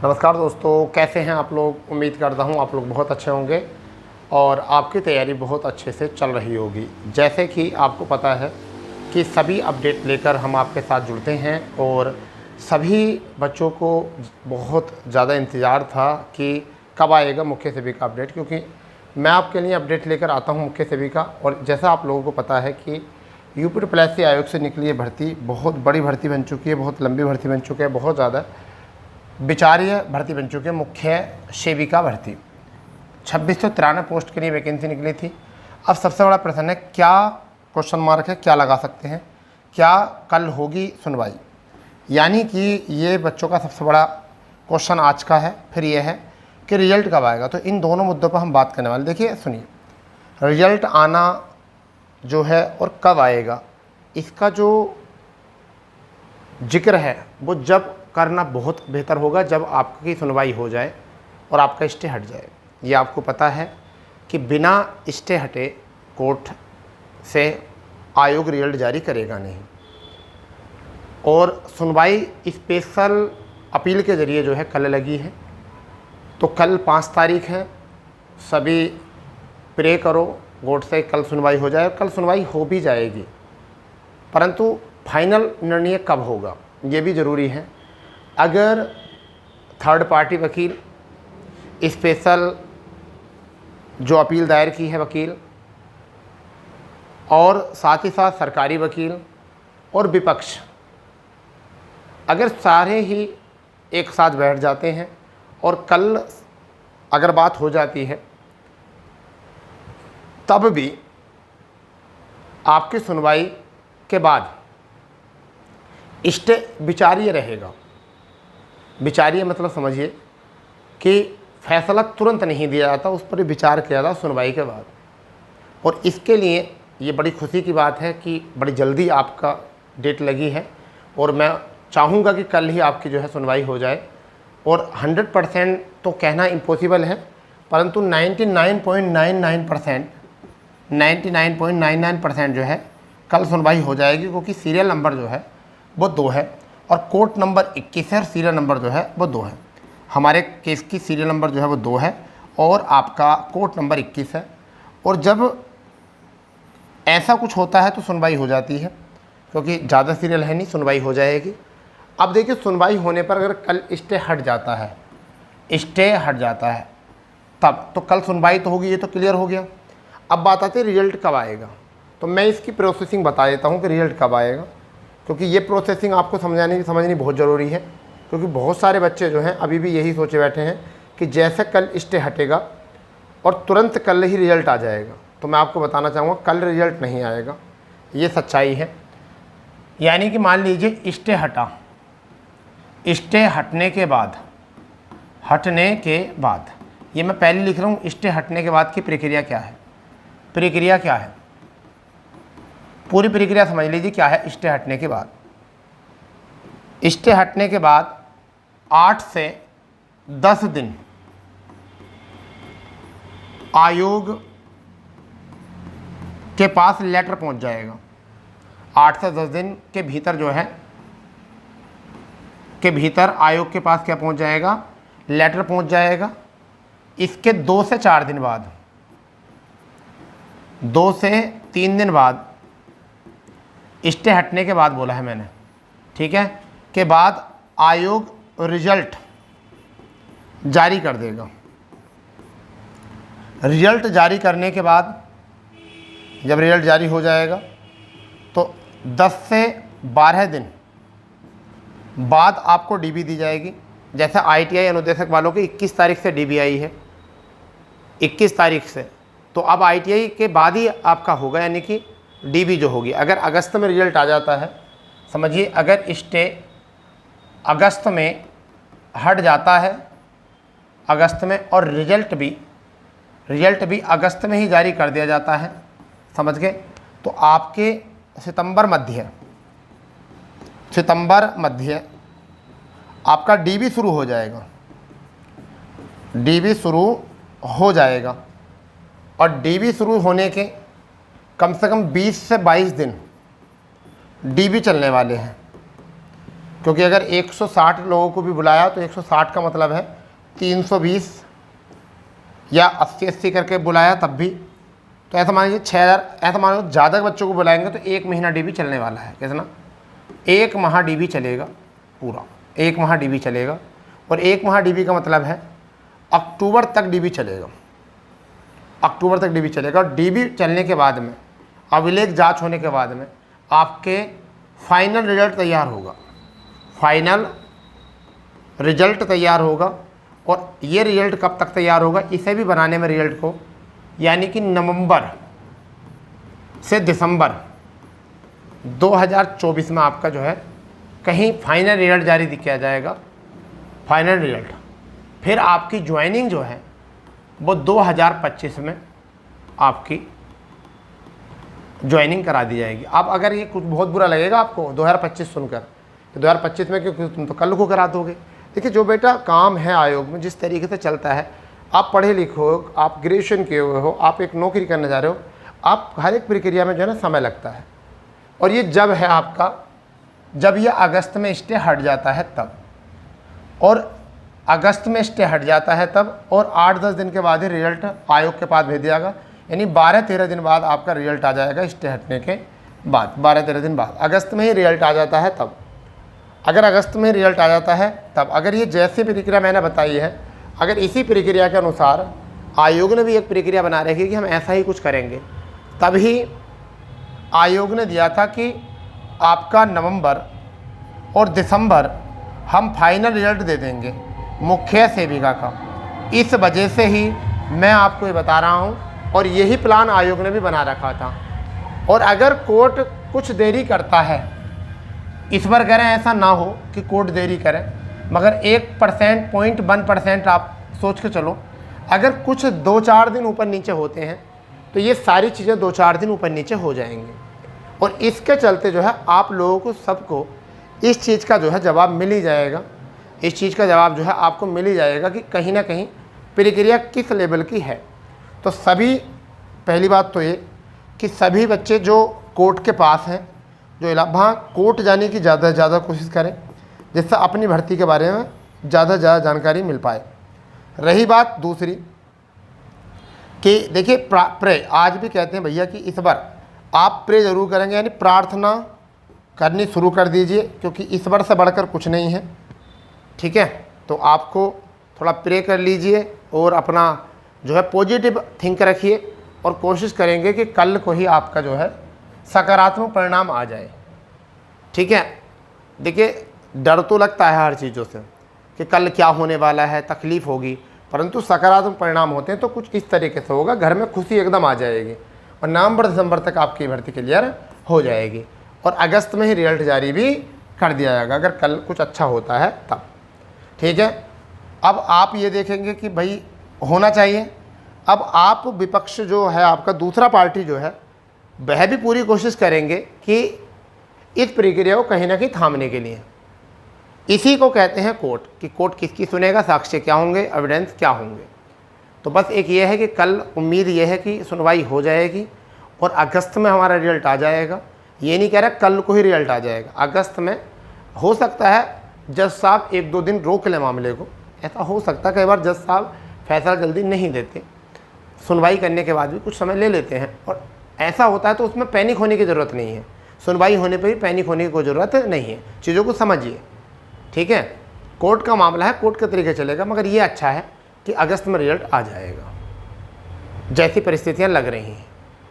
नमस्कार दोस्तों, कैसे हैं आप लोग। उम्मीद करता हूं आप लोग बहुत अच्छे होंगे और आपकी तैयारी बहुत अच्छे से चल रही होगी। जैसे कि आपको पता है कि सभी अपडेट लेकर हम आपके साथ जुड़ते हैं और सभी बच्चों को बहुत ज़्यादा इंतज़ार था कि कब आएगा मुख्य सेविका अपडेट, क्योंकि मैं आपके लिए अपडेट लेकर आता हूं मुख्य सेविका। और जैसा आप लोगों को पता है कि यूपी आयोग से निकली ये भर्ती बहुत बड़ी भर्ती बन चुकी है, बहुत लंबी भर्ती बन चुकी है, बहुत ज़्यादा विचार्य भर्ती बन चुकी है। मुख्य सेविका भर्ती 2693 पोस्ट के लिए वैकेंसी निकली थी। अब सबसे बड़ा प्रश्न है, क्या क्वेश्चन मार्क है, क्या लगा सकते हैं, क्या कल होगी सुनवाई। यानी कि ये बच्चों का सबसे बड़ा क्वेश्चन आज का है। फिर ये है कि रिजल्ट कब आएगा। तो इन दोनों मुद्दों पर हम बात करने वाले। देखिए सुनिए, रिजल्ट आना जो है और कब आएगा, इसका जो जिक्र है वो जब करना बहुत बेहतर होगा, जब आपकी सुनवाई हो जाए और आपका स्टे हट जाए। ये आपको पता है कि बिना स्टे हटे कोर्ट से आयोग रिजल्ट जारी करेगा नहीं। और सुनवाई स्पेशल अपील के ज़रिए जो है कल लगी है। तो कल 5 तारीख है। सभी प्रे करो कोर्ट से कल सुनवाई हो जाए। कल सुनवाई हो भी जाएगी, परंतु फाइनल निर्णय कब होगा ये भी ज़रूरी है। अगर थर्ड पार्टी वकील, स्पेशल जो अपील दायर की है वकील, और साथ ही साथ सरकारी वकील और विपक्ष, अगर सारे ही एक साथ बैठ जाते हैं और कल अगर बात हो जाती है, तब भी आपकी सुनवाई के बाद स्टे विचार्य रहेगा। विचार्य मतलब समझिए कि फैसला तुरंत नहीं दिया जाता, उस पर विचार किया जाता सुनवाई के बाद। और इसके लिए ये बड़ी खुशी की बात है कि बड़ी जल्दी आपका डेट लगी है और मैं चाहूँगा कि कल ही आपकी जो है सुनवाई हो जाए। और 100% तो कहना इम्पॉसिबल है, परंतु 99.99% जो है कल सुनवाई हो जाएगी, क्योंकि सीरियल नंबर जो है वो 2 है और कोर्ट नंबर 21 है और सीरियल नंबर जो है वो 2 है। हमारे केस की सीरियल नंबर जो है वो 2 है और आपका कोर्ट नंबर 21 है। और जब ऐसा कुछ होता है तो सुनवाई हो जाती है, क्योंकि ज़्यादा सीरियल है नहीं, सुनवाई हो जाएगी। अब देखिए, सुनवाई होने पर अगर कल स्टे हट जाता है, तब तो कल सुनवाई तो होगी, ये तो क्लियर हो गया। अब बात आती है रिजल्ट कब आएगा। तो मैं इसकी प्रोसेसिंग बता देता हूँ कि रिजल्ट कब आएगा, क्योंकि ये प्रोसेसिंग आपको समझनी बहुत ज़रूरी है। क्योंकि बहुत सारे बच्चे जो हैं अभी भी यही सोचे बैठे हैं कि जैसे कल स्टे हटेगा और तुरंत कल ही रिजल्ट आ जाएगा। तो मैं आपको बताना चाहूँगा, कल रिजल्ट नहीं आएगा, ये सच्चाई है। यानी कि मान लीजिए स्टे हटा, स्टे हटने के बाद ये मैं पहले लिख रहा हूँ, स्टे हटने के बाद की प्रक्रिया क्या है। पूरी प्रक्रिया समझ लीजिए क्या है। स्टे हटने के बाद 8 से 10 दिन आयोग के पास लेटर पहुंच जाएगा। 8 से 10 दिन के भीतर जो है आयोग के पास क्या पहुंच जाएगा, लेटर पहुंच जाएगा। इसके 2 से 4 दिन बाद, 2 से 3 दिन बाद, स्टे हटने के बाद बोला है मैंने, ठीक है, के बाद आयोग रिजल्ट जारी कर देगा। रिजल्ट जारी करने के बाद जब रिजल्ट जारी हो जाएगा तो 10 से 12 दिन बाद आपको डीबी दी जाएगी। जैसे ITI अनुदेशक वालों की 21 तारीख से डीबी आई है, 21 तारीख से, तो अब ITI के बाद ही आपका होगा, यानी कि डीबी जो होगी। अगर अगस्त में रिजल्ट आ जाता है, समझिए अगर स्टे अगस्त में हट जाता है, अगस्त में, और रिजल्ट भी अगस्त में ही जारी कर दिया जाता है, समझ गए, तो आपके सितंबर मध्य आपका डीबी शुरू हो जाएगा। और डीबी शुरू होने के कम से कम 20 से 22 दिन डीबी चलने वाले हैं। क्योंकि अगर 160 लोगों को भी बुलाया तो 160 का मतलब है 320 या 80-80 करके बुलाया तब भी, तो ऐसा मान लीजिए 6000, ऐसा मान लो ज़्यादा बच्चों को बुलाएंगे तो 1 महीना DB चलने वाला है। कितना? 1 माह DB चलेगा, पूरा 1 माह DB चलेगा। और 1 माह DB का मतलब है अक्टूबर तक DB चलेगा, अक्टूबर तक DB चलेगा। और DB चलने के बाद में, अभिलेख जांच होने के बाद में आपके फाइनल रिजल्ट तैयार होगा, फाइनल रिजल्ट तैयार होगा। और ये रिजल्ट कब तक तैयार होगा? इसे भी बनाने में रिजल्ट को, यानी कि नवंबर से दिसंबर 2024 में आपका जो है कहीं फाइनल रिजल्ट जारी किया जाएगा, फाइनल रिजल्ट। फिर आपकी ज्वाइनिंग जो है वो 2025 में आपकी ज्वाइनिंग करा दी जाएगी। अब अगर ये कुछ बहुत बुरा लगेगा आपको 2025 सुनकर, तो 2025 में क्योंकि तुम तो कल को करा दोगे। देखिए जो बेटा काम है आयोग में जिस तरीके से चलता है, आप पढ़े लिखे हो, आप ग्रेजुएशन किए हुए हो, आप एक नौकरी करने जा रहे हो, आप हर एक प्रक्रिया में जो है ना समय लगता है। और ये जब है आपका, जब ये अगस्त में स्टे हट जाता है तब, और अगस्त में स्टे हट जाता है तब, और 8-10 दिन के बाद ही रिजल्ट आयोग के पास भेज दिया, यानी 12-13 दिन बाद आपका रिजल्ट आ जाएगा स्टे हटने के बाद। 12-13 दिन बाद अगस्त में ही रिजल्ट आ जाता है तब, अगर अगस्त में रिजल्ट आ जाता है तब, अगर ये जैसी प्रक्रिया मैंने बताई है, अगर इसी प्रक्रिया के अनुसार आयोग ने भी एक प्रक्रिया बना रखी है कि हम ऐसा ही कुछ करेंगे, तभी आयोग ने दिया था कि आपका नवंबर और दिसंबर हम फाइनल रिजल्ट दे देंगे मुख्य सेविका का। इस वजह से ही मैं आपको ये बता रहा हूँ, और यही प्लान आयोग ने भी बना रखा था। और अगर कोर्ट कुछ देरी करता है, इस बार करें ऐसा ना हो कि कोर्ट देरी करे, मगर 1%, 0.1% आप सोच के चलो, अगर कुछ 2-4 दिन ऊपर नीचे होते हैं तो ये सारी चीज़ें 2-4 दिन ऊपर नीचे हो जाएंगी। और इसके चलते जो है आप लोगों को सबको इस चीज़ का जो है जवाब मिल ही जाएगा, इस चीज़ का जवाब जो है आपको मिल ही जाएगा कि कहीं ना कहीं प्रक्रिया किस लेवल की है। तो सभी, पहली बात तो ये कि सभी बच्चे जो कोर्ट के पास हैं, जो वहाँ कोर्ट जाने की ज़्यादा से ज़्यादा कोशिश करें, जिससे अपनी भर्ती के बारे में ज़्यादा से ज़्यादा जानकारी मिल पाए। रही बात दूसरी कि देखिए प्रे, आज भी कहते हैं भैया कि इस बार आप प्रे ज़रूर करेंगे, यानी प्रार्थना करनी शुरू कर दीजिए, क्योंकि इस बार से बढ़कर कुछ नहीं है। ठीक है, तो आपको थोड़ा प्रे कर लीजिए और अपना जो है पॉजिटिव थिंक रखिए, और कोशिश करेंगे कि कल को ही आपका जो है सकारात्मक परिणाम आ जाए। ठीक है, देखिए डर तो लगता है हर चीज़ों से कि कल क्या होने वाला है, तकलीफ़ होगी, परंतु सकारात्मक परिणाम होते हैं तो कुछ इस तरीके से होगा, घर में खुशी एकदम आ जाएगी, और नवंबर दिसंबर तक आपकी भर्ती क्लियर हो जाएगी, और अगस्त में ही रिजल्ट जारी भी कर दिया जाएगा अगर कल कुछ अच्छा होता है तब। ठीक है, अब आप ये देखेंगे कि भाई होना चाहिए। अब आप विपक्ष जो है आपका, दूसरा पार्टी जो है, वह भी पूरी कोशिश करेंगे कि इस प्रक्रिया को कहीं ना कहीं थामने के लिए। इसी को कहते हैं कोर्ट, कि कोर्ट किसकी सुनेगा, साक्ष्य क्या होंगे, एविडेंस क्या होंगे। तो बस एक ये है कि कल उम्मीद ये है कि सुनवाई हो जाएगी और अगस्त में हमारा रिजल्ट आ जाएगा। ये नहीं कह रहा कल को ही रिजल्ट आ जाएगा, अगस्त में। हो सकता है जज साहब 1-2 दिन रोक लें मामले को, ऐसा हो सकता है। कई बार जज साहब फैसला जल्दी नहीं देते, सुनवाई करने के बाद भी कुछ समय ले लेते हैं, और ऐसा होता है तो उसमें पैनिक होने की ज़रूरत नहीं है। सुनवाई होने पर भी पैनिक होने की कोई ज़रूरत नहीं है, चीज़ों को समझिए। ठीक है, कोर्ट का मामला है, कोर्ट के तरीके चलेगा, मगर ये अच्छा है कि अगस्त में रिजल्ट आ जाएगा जैसी परिस्थितियाँ लग रही हैं,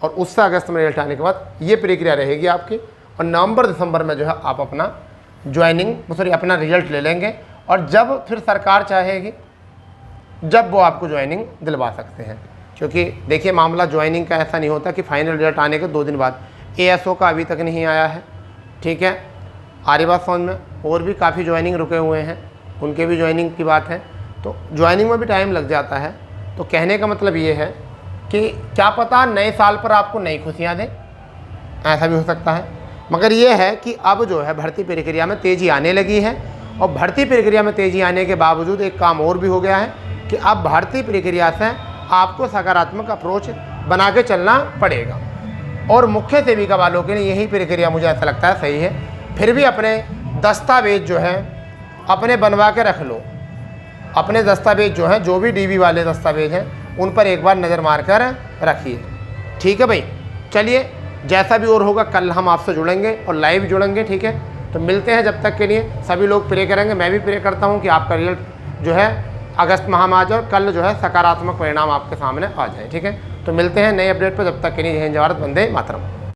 और उससे अगस्त में रिजल्ट आने के बाद ये प्रक्रिया रहेगी आपकी, और नवंबर दिसंबर में जो है आप अपना अपना रिजल्ट ले लेंगे, और जब फिर सरकार चाहेगी जब वो आपको ज्वाइनिंग दिलवा सकते हैं। क्योंकि देखिए मामला ज्वाइनिंग का ऐसा नहीं होता कि फाइनल रिजल्ट आने के 2 दिन बाद। ASO का अभी तक नहीं आया है। ठीक है, आर्यवाद फॉर्म में और भी काफ़ी ज्वाइनिंग रुके हुए हैं, उनके भी ज्वाइनिंग की बात है, तो ज्वाइनिंग में भी टाइम लग जाता है। तो कहने का मतलब ये है कि क्या पता नए साल पर आपको नई खुशियाँ दें, ऐसा भी हो सकता है। मगर ये है कि अब जो है भर्ती प्रक्रिया में तेज़ी आने लगी है, और भर्ती प्रक्रिया में तेज़ी आने के बावजूद एक काम और भी हो गया है कि अब भर्ती प्रक्रिया से आपको सकारात्मक अप्रोच बना के चलना पड़ेगा। और मुख्य सेविका वालों के लिए यही प्रक्रिया मुझे ऐसा लगता है सही है। फिर भी अपने दस्तावेज जो है अपने बनवा के रख लो। अपने दस्तावेज जो हैं, जो भी डीबी वाले दस्तावेज हैं, उन पर एक बार नज़र मार कर रखिए। ठीक है भाई, चलिए जैसा भी और होगा कल हम आपसे जुड़ेंगे और लाइव जुड़ेंगे। ठीक है, तो मिलते हैं। जब तक के लिए सभी लोग प्रे करेंगे, मैं भी प्रे करता हूँ कि आपका रिजल्ट जो है अगस्त माह में आ जाए और कल जो है सकारात्मक परिणाम आपके सामने आ जाए। ठीक है, तो मिलते हैं नए अपडेट पर। जब तक के लिए जय हिंद, भारत, वंदे मातरम।